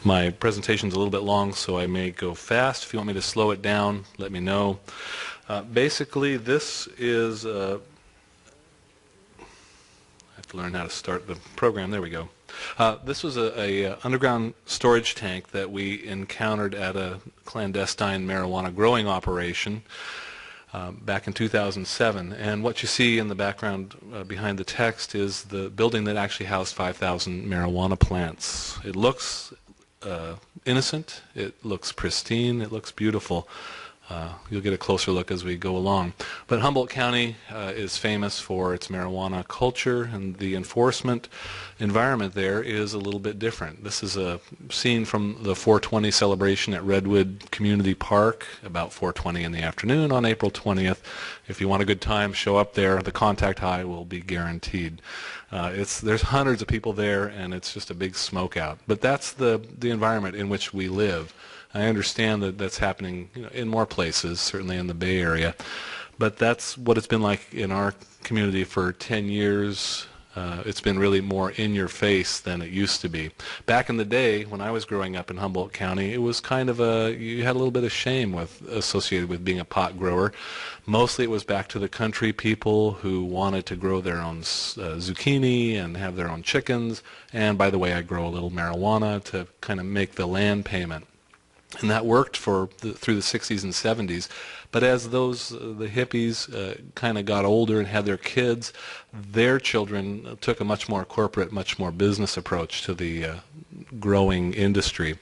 My presentation's a little bit long, so I may go fast. If you want me to slow it down, let me know. Basically, this is I have to learn how to start the program. There we go. This was a underground storage tank that we encountered at a clandestine marijuana growing operation back in 2007. And what you see in the background behind the text is the building that actually housed 5,000 marijuana plants. It looks innocent, it looks pristine, it looks beautiful. You'll get a closer look as we go along. But Humboldt County is famous for its marijuana culture, and the enforcement environment there is a little bit different. This is a scene from the 420 celebration at Redwood Community Park, about 4:20 in the afternoon on April 20th. If you want a good time, show up there. The contact high will be guaranteed. There's hundreds of people there, and it's just a big smoke out. But that's the environment in which we live. I understand that that's happening, in more places, certainly in the Bay Area, but that's what it's been like in our community for 10 years. It's been really more in your face than it used to be. Back in the day, when I was growing up in Humboldt County, it was kind of you had a little bit of shame associated with being a pot grower. Mostly it was back to the country people who wanted to grow their own zucchini and have their own chickens. And by the way, I grow a little marijuana to kind of make the land payment. And that worked through the 60s and 70s. But as the hippies kind of got older and had their kids, their children took a much more corporate, much more business approach to the growing industry.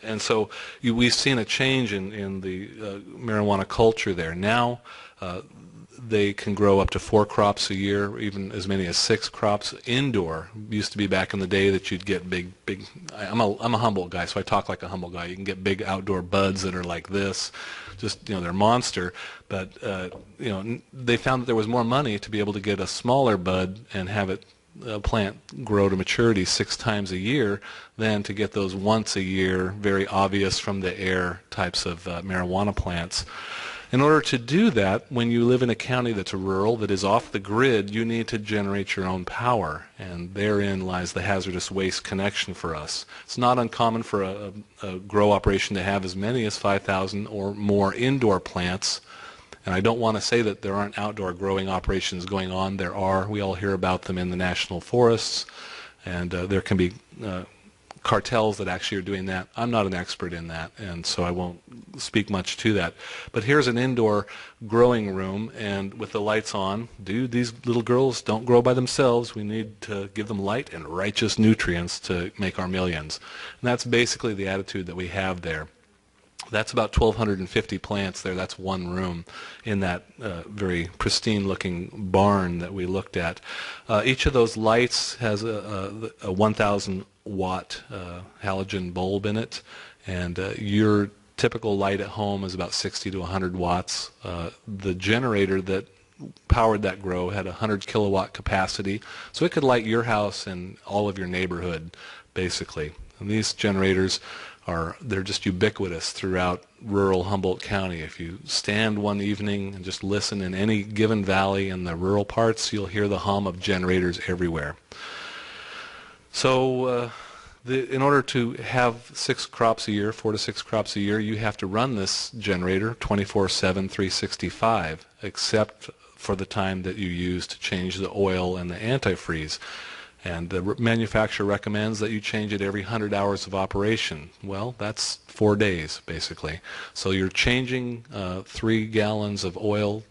And so we've seen a change in the marijuana culture there. Now they can grow up to 4 crops a year, even as many as 6 crops indoor. Used to be back in the day that you'd get big. I'm a Humboldt guy, so I talk like a Humboldt guy. You can get big outdoor buds that are like this, just they're monster. But they found that there was more money to be able to get a smaller bud and have it plant grow to maturity 6 times a year than to get those once a year, very obvious from the air types of marijuana plants. In order to do that, when you live in a county that's rural, that is off the grid, you need to generate your own power, and therein lies the hazardous waste connection for us. It's not uncommon for a grow operation to have as many as 5,000 or more indoor plants, and I don't want to say that there aren't outdoor growing operations going on. There are. We all hear about them in the national forests, and there can be cartels that actually are doing that. I'm not an expert in that, and so I won't speak much to that. But here's an indoor growing room, and with the lights on, these little girls don't grow by themselves. We need to give them light and righteous nutrients to make our millions. And that's basically the attitude that we have there. That's about 1,250 plants there. That's one room in that very pristine-looking barn that we looked at. Each of those lights has a 1,000-watt halogen bulb in it, and your typical light at home is about 60 to 100 watts. The generator that powered that grow had 100 kilowatt capacity, so it could light your house and all of your neighborhood, basically. And these generators they're just ubiquitous throughout rural Humboldt County. If you stand one evening and just listen in any given valley in the rural parts, you'll hear the hum of generators everywhere. So in order to have 6 crops a year, 4 to 6 crops a year, you have to run this generator 24/7, 365, except for the time that you use to change the oil and the antifreeze. And the manufacturer recommends that you change it every 100 hours of operation. Well, that's 4 days, basically. So you're changing 3 gallons of oil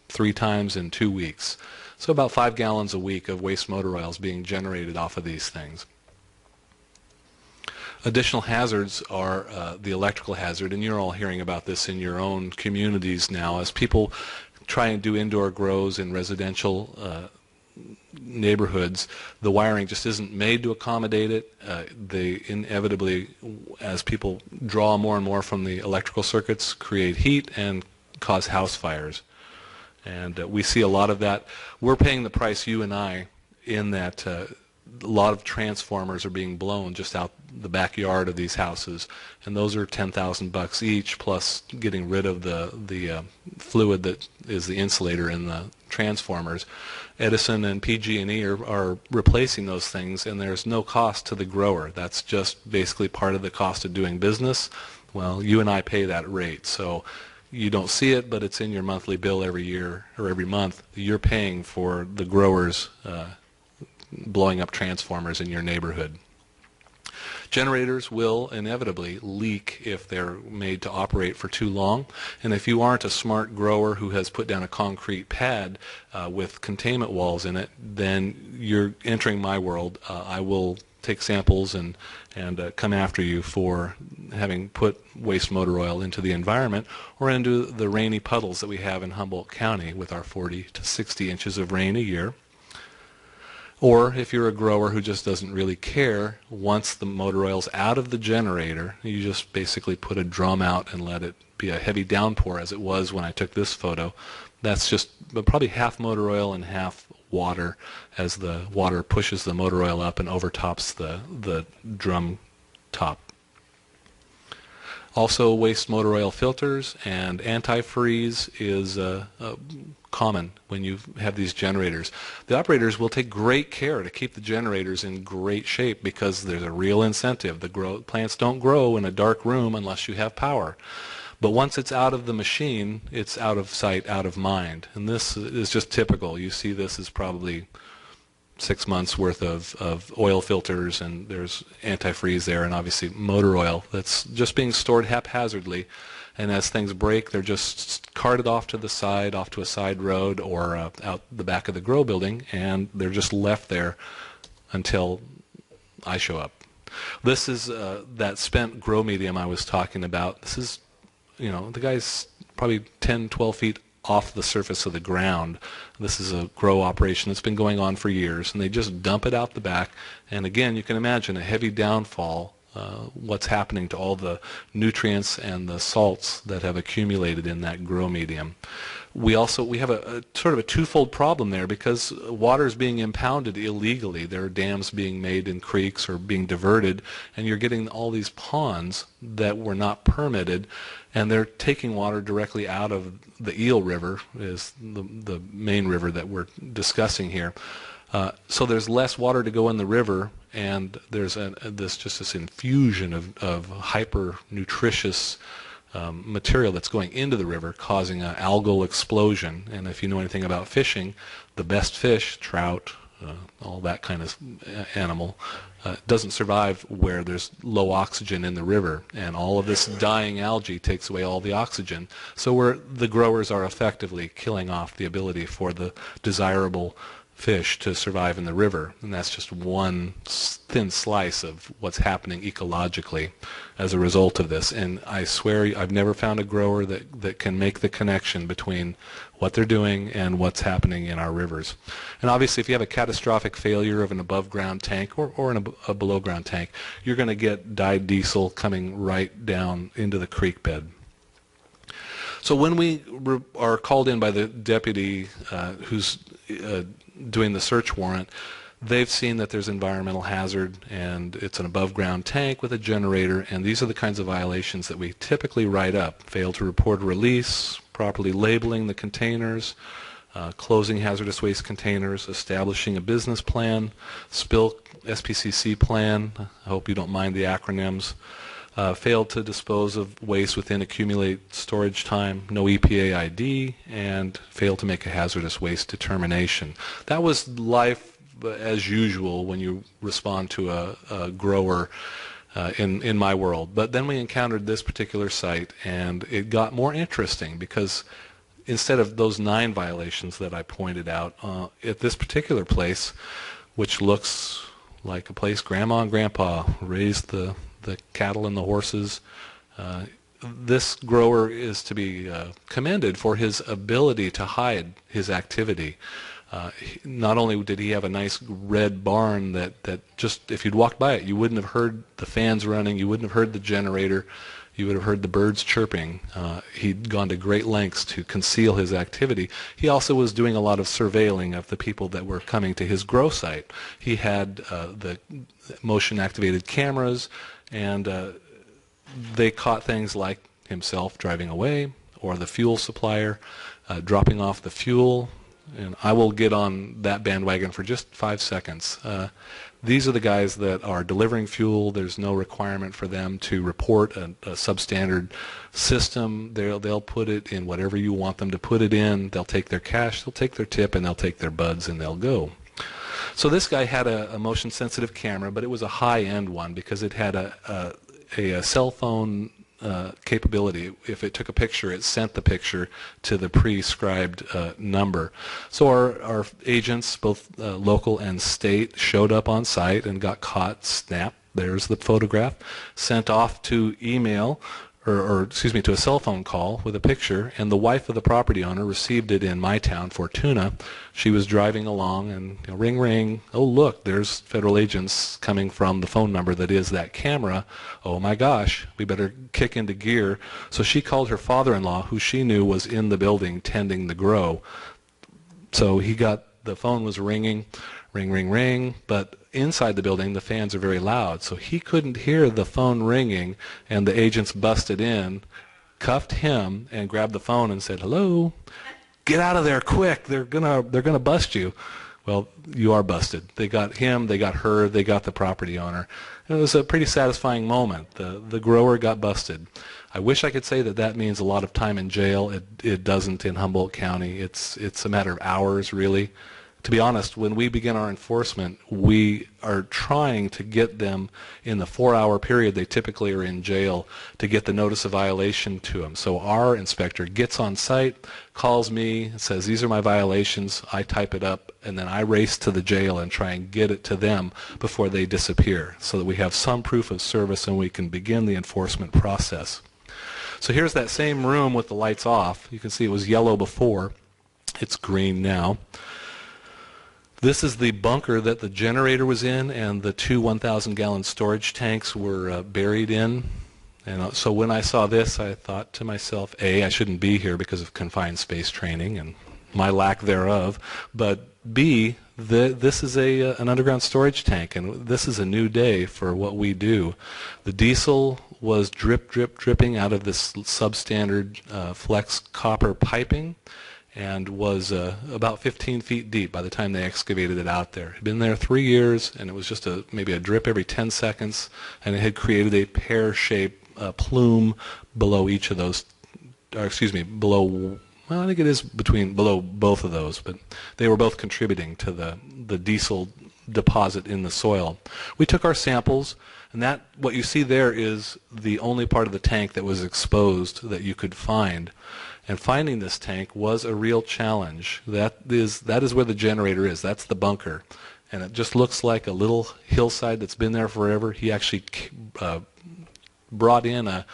3 times in 2 weeks. So about 5 gallons a week of waste motor oil is being generated off of these things. Additional hazards are the electrical hazard, and you're all hearing about this in your own communities now. As people try and do indoor grows in residential neighborhoods, the wiring just isn't made to accommodate it. They inevitably, as people draw more and more from the electrical circuits, create heat and cause house fires. And we see a lot of that. We're paying the price, you and I, in that a lot of transformers are being blown just out the backyard of these houses, and those are $10,000 each, plus getting rid of the fluid that is the insulator in the transformers. Edison and PG&E are replacing those things, and there's no cost to the grower. That's just basically part of the cost of doing business. Well, you and I pay that rate, so you don't see it, but it's in your monthly bill every year or every month. You're paying for the growers blowing up transformers in your neighborhood. Generators will inevitably leak if they're made to operate for too long, and if you aren't a smart grower who has put down a concrete pad with containment walls in it, then you're entering my world. I will take samples and come after you for having put waste motor oil into the environment or into the rainy puddles that we have in Humboldt County with our 40 to 60 inches of rain a year. Or if you're a grower who just doesn't really care, once the motor oil's out of the generator, you just basically put a drum out and let it be a heavy downpour, as it was when I took this photo. That's just probably half motor oil and half water, as the water pushes the motor oil up and overtops the drum top. Also, waste motor oil filters and antifreeze is common when you have these generators. The operators will take great care to keep the generators in great shape because there's a real incentive. The plants don't grow in a dark room unless you have power. But once it's out of the machine, it's out of sight, out of mind. And this is just typical. You see this is probably 6 months worth of oil filters, and there's antifreeze there, and obviously motor oil that's just being stored haphazardly. And as things break, they're just carted off to the side, off to a side road, or out the back of the grow building, and they're just left there until I show up. This is that spent grow medium I was talking about. This is, you know, the guy's probably 10, 12 feet off the surface of the ground. This is a grow operation that's been going on for years, and they just dump it out the back. And again, you can imagine a heavy downfall, what's happening to all the nutrients and the salts that have accumulated in that grow medium. We have a sort of a twofold problem there, because water is being impounded illegally. There are dams being made in creeks or being diverted, and you're getting all these ponds that were not permitted, and they're taking water directly out of the Eel River, is the main river that we're discussing here. So there's less water to go in the river, and there's this infusion of hyper nutritious material that's going into the river, causing an algal explosion. And if you know anything about fishing, the best fish, trout, all that kind of animal, doesn't survive where there's low oxygen in the river, and all of this dying algae takes away all the oxygen. So the growers are effectively killing off the ability for the desirable fish to survive in the river, and that's just one thin slice of what's happening ecologically as a result of this. And I swear I've never found a grower that can make the connection between what they're doing and what's happening in our rivers. And obviously, if you have a catastrophic failure of an above-ground tank or a below-ground tank, you're going to get dyed diesel coming right down into the creek bed. So when we are called in by the deputy who's doing the search warrant, they've seen that there's environmental hazard, and it's an above-ground tank with a generator, and these are the kinds of violations that we typically write up. Fail to report a release, properly labeling the containers, closing hazardous waste containers, establishing a business plan, spill SPCC plan, I hope you don't mind the acronyms, failed to dispose of waste within accumulated storage time, no EPA ID, and failed to make a hazardous waste determination. That was life as usual when you respond to a grower in my world. But then we encountered this particular site, and it got more interesting, because instead of those 9 violations that I pointed out, at this particular place, which looks like a place Grandma and Grandpa raised the cattle and the horses, this grower is to be commended for his ability to hide his activity. Not only did he have a nice red barn that just, if you'd walked by it, you wouldn't have heard the fans running, you wouldn't have heard the generator, You would have heard the birds chirping. He'd gone to great lengths to conceal his activity. He also was doing a lot of surveilling of the people that were coming to his grow site. He had the motion-activated cameras, and they caught things like himself driving away, or the fuel supplier dropping off the fuel. And I will get on that bandwagon for just 5 seconds. These are the guys that are delivering fuel. There's no requirement for them to report a substandard system. They'll put it in whatever you want them to put it in. They'll take their cash, they'll take their tip, and they'll take their buds, and they'll go. So this guy had a motion-sensitive camera, but it was a high-end one because it had a cell phone capability. If it took a picture, it sent the picture to the prescribed number. So our agents, both local and state, showed up on site and got caught, snapped, there's the photograph, sent off to email, or excuse me, to a cell phone call with a picture, and the wife of the property owner received it in my town, Fortuna. She was driving along, and ring, ring, oh look, there's federal agents coming from the phone number that is that camera. Oh my gosh, we better kick into gear. So she called her father-in-law, who she knew was in the building tending the grow. So the phone was ringing, ring, ring, ring, but inside the building the fans are very loud, so he couldn't hear the phone ringing, and the agents busted in, cuffed him, and grabbed the phone and said, "Hello, get out of there quick, they're gonna bust you." Well, you are busted. They got him, they got her, they got the property owner. And it was a pretty satisfying moment. The grower got busted. I wish I could say that means a lot of time in jail. It doesn't in Humboldt County. It's a matter of hours, really. To be honest, when we begin our enforcement, we are trying to get them in the 4-hour period they typically are in jail to get the notice of violation to them. So our inspector gets on site, calls me, says, "These are my violations." I type it up, and then I race to the jail and try and get it to them before they disappear, so that we have some proof of service and we can begin the enforcement process. So here's that same room with the lights off. You can see it was yellow before. It's green now. This is the bunker that the generator was in, and the two 1,000-gallon storage tanks were buried in. And so when I saw this, I thought to myself, A, I shouldn't be here because of confined space training and my lack thereof, but B, this is an underground storage tank, and this is a new day for what we do. The diesel was dripping out of this substandard flex copper piping, and was about 15 feet deep by the time they excavated it out there. It had been there 3 years, and it was just maybe a drip every 10 seconds, and it had created a pear-shaped plume below each of those, or excuse me, below, well, I think it is below both of those, but they were both contributing to the diesel deposit in the soil. We took our samples, and what you see there is the only part of the tank that was exposed that you could find. And finding this tank was a real challenge. That is where the generator is. That's the bunker. And it just looks like a little hillside that's been there forever. He actually brought in an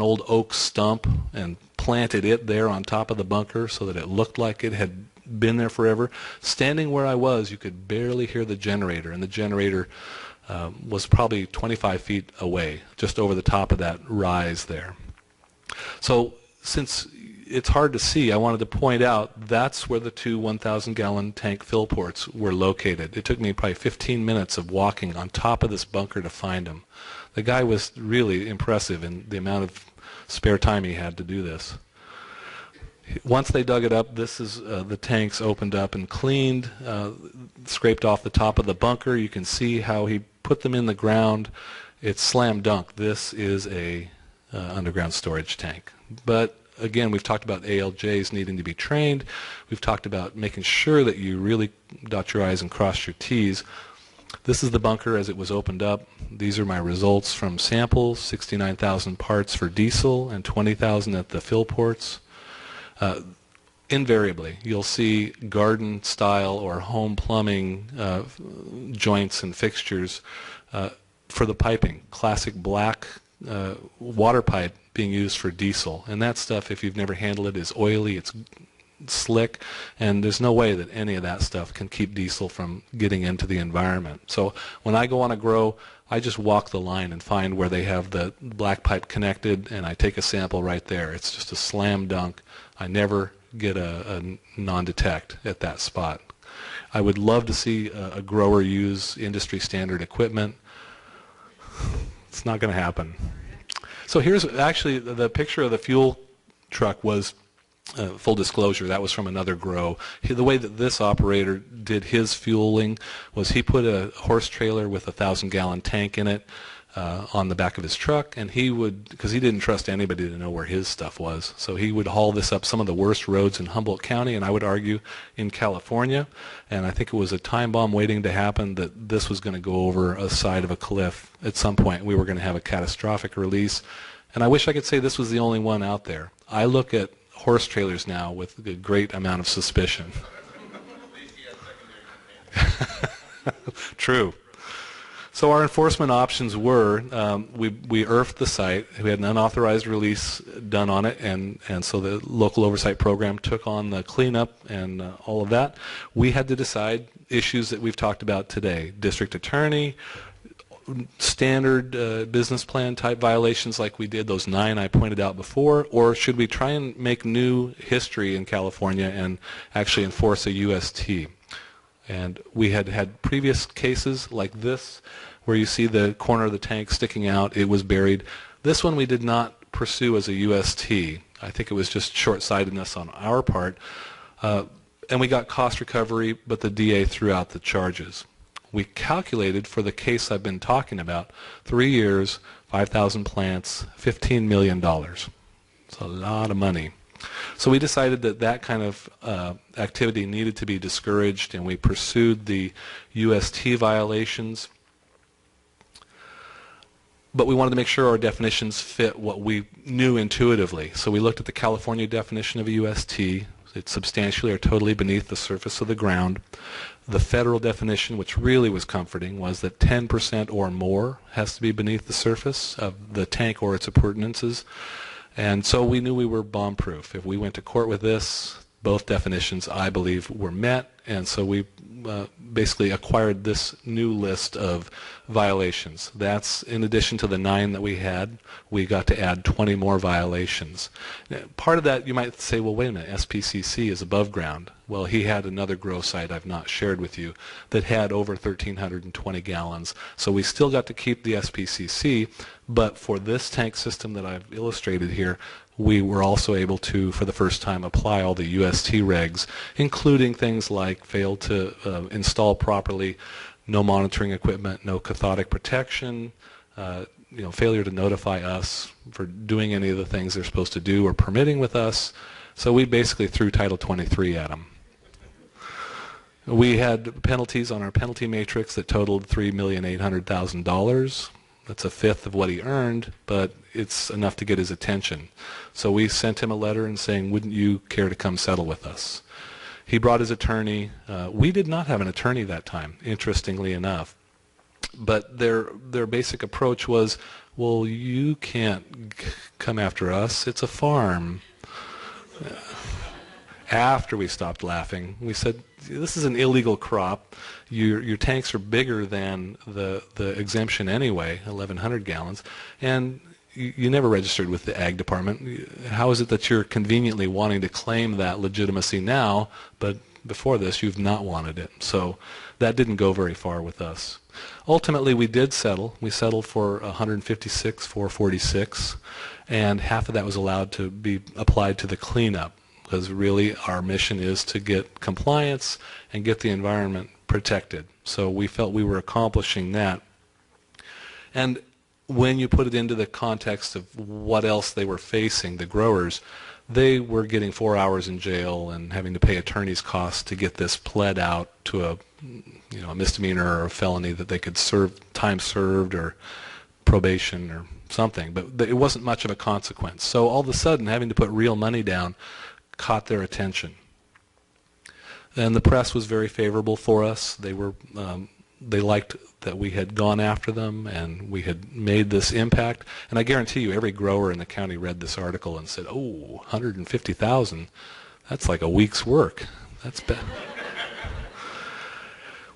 old oak stump and planted it there on top of the bunker so that it looked like it had been there forever. Standing where I was, you could barely hear the generator, and the generator was probably 25 feet away, just over the top of that rise there. So since it's hard to see, I wanted to point out that's where the two 1,000-gallon tank fill ports were located. It took me probably 15 minutes of walking on top of this bunker to find them. The guy was really impressive in the amount of spare time he had to do this. Once they dug it up, this is the tanks opened up and cleaned, scraped off the top of the bunker. You can see how he put them in the ground. It's slam dunk. This is a underground storage tank. But again, we've talked about ALJs needing to be trained. We've talked about making sure that you really dot your I's and cross your T's. This is the bunker as it was opened up. These are my results from samples, 69,000 parts for diesel and 20,000 at the fill ports. Invariably, you'll see garden-style or home plumbing joints and fixtures for the piping. Classic black water pipe being used for diesel. And that stuff, if you've never handled it, is oily. It's slick, and there's no way that any of that stuff can keep diesel from getting into the environment. So when I go on a grow, I just walk the line and find where they have the black pipe connected, and I take a sample right there. It's just a slam dunk. I never get a non-detect at that spot. I would love to see a grower use industry standard equipment. It's not going to happen. So here's actually the picture of the fuel truck was, full disclosure, that was from another grow. The way that this operator did his fueling was he put a horse trailer with a 1,000-gallon tank in it on the back of his truck, and he would, because he didn't trust anybody to know where his stuff was, so he would haul this up some of the worst roads in Humboldt County, and I would argue in California, and I think it was a time bomb waiting to happen that this was going to go over a side of a cliff at some point. We were going to have a catastrophic release, and I wish I could say this was the only one out there. I look at horse trailers now with a great amount of suspicion. True. So our enforcement options were, we IRF'd the site. We had an unauthorized release done on it, and so the local oversight program took on the cleanup and all of that. We had to decide issues that we've talked about today: district attorney, standard business plan type violations like we did, those 9 I pointed out before, or should we try and make new history in California and actually enforce a UST? And we had had previous cases like this where you see the corner of the tank sticking out. It was buried. This one we did not pursue as a UST. I think it was just short-sightedness on our part. And we got cost recovery, but the DA threw out the charges. We calculated for the case I've been talking about, 3 years, 5,000 plants, $15 million. It's a lot of money. So we decided that that kind of activity needed to be discouraged, and we pursued the UST violations. But we wanted to make sure our definitions fit what we knew intuitively. So we looked at the California definition of a UST. It's substantially or totally beneath the surface of the ground. The federal definition, which really was comforting, was that 10% or more has to be beneath the surface of the tank or its appurtenances. And so we knew we were bomb-proof. If we went to court with this, both definitions, I believe, were met. And so we basically acquired this new list of violations. That's in addition to the 9 that we had. We got to add 20 more violations. Now, part of that, you might say, well, wait a minute, SPCC is above ground. Well, he had another grow site I've not shared with you that had over 1,320 gallons. So we still got to keep the SPCC, but for this tank system that I've illustrated here, we were also able to, for the first time, apply all the UST regs, including things like fail to install properly, no monitoring equipment, no cathodic protection, failure to notify us for doing any of the things they're supposed to do or permitting with us. So we basically threw Title 23 at them. We had penalties on our penalty matrix that totaled $3,800,000. That's a fifth of what he earned, but it's enough to get his attention. So we sent him a letter and saying, wouldn't you care to come settle with us? He brought his attorney. We did not have an attorney that time, interestingly enough. But their basic approach was, well, you can't come after us. It's a farm. After we stopped laughing, we said, this is an illegal crop. Your tanks are bigger than the exemption anyway, 1,100 gallons, and you never registered with the Ag Department. How is it that you're conveniently wanting to claim that legitimacy now, but before this you've not wanted it? So that didn't go very far with us. Ultimately, we did settle. We settled for $156,446, and half of that was allowed to be applied to the cleanup, because really our mission is to get compliance and get the environment protected. So we felt we were accomplishing that. And when you put it into the context of what else they were facing, the growers, they were getting 4 hours in jail and having to pay attorney's costs to get this pled out to a misdemeanor or a felony that they could serve time served or probation or something. But it wasn't much of a consequence. So all of a sudden, having to put real money down caught their attention. And the press was very favorable for us. They liked that we had gone after them and we had made this impact. And I guarantee you every grower in the county read this article and said, oh, 150,000, That's like a week's work. That's bad.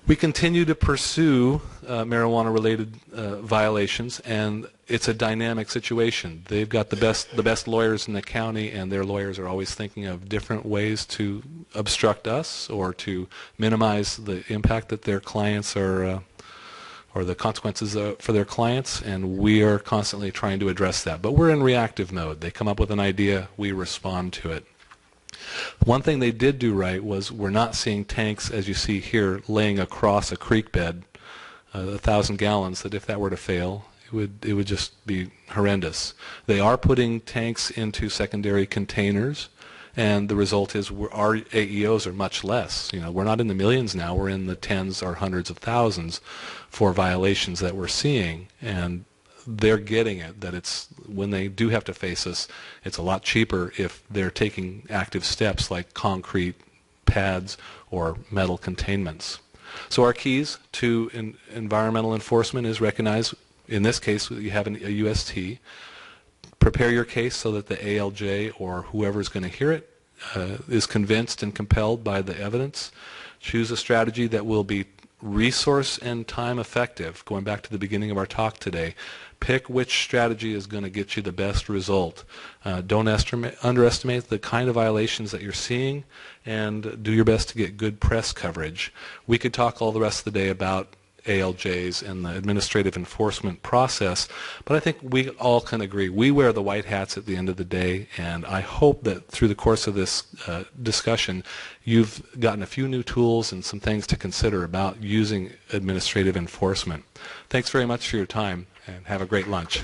We continue to pursue marijuana-related violations, and it's a dynamic situation. They've got the best lawyers in the county, and their lawyers are always thinking of different ways to obstruct us or to minimize the impact that their clients are, or the consequences for their clients, and we are constantly trying to address that. But we're in reactive mode. They come up with an idea, we respond to it. One thing they did do right was we're not seeing tanks, as you see here, laying across a creek bed, 1,000 gallons, that if that were to fail, it would just be horrendous. They are putting tanks into secondary containers, and the result is our AEOs are much less. You know, we're not in the millions now, we're in the tens or hundreds of thousands for violations that we're seeing, and they're getting it, that it's when they do have to face us, it's a lot cheaper if they're taking active steps like concrete pads or metal containments. So our keys to environmental enforcement is recognize, in this case, you have a UST. Prepare your case so that the ALJ or whoever is going to hear it is convinced and compelled by the evidence. Choose a strategy that will be resource and time effective. Going back to the beginning of our talk today, pick which strategy is going to get you the best result. Don't underestimate the kind of violations that you're seeing, and do your best to get good press coverage. We could talk all the rest of the day about ALJs and the administrative enforcement process, but I think we all can agree we wear the white hats at the end of the day, and I hope that through the course of this discussion you've gotten a few new tools and some things to consider about using administrative enforcement. Thanks very much for your time, and have a great lunch.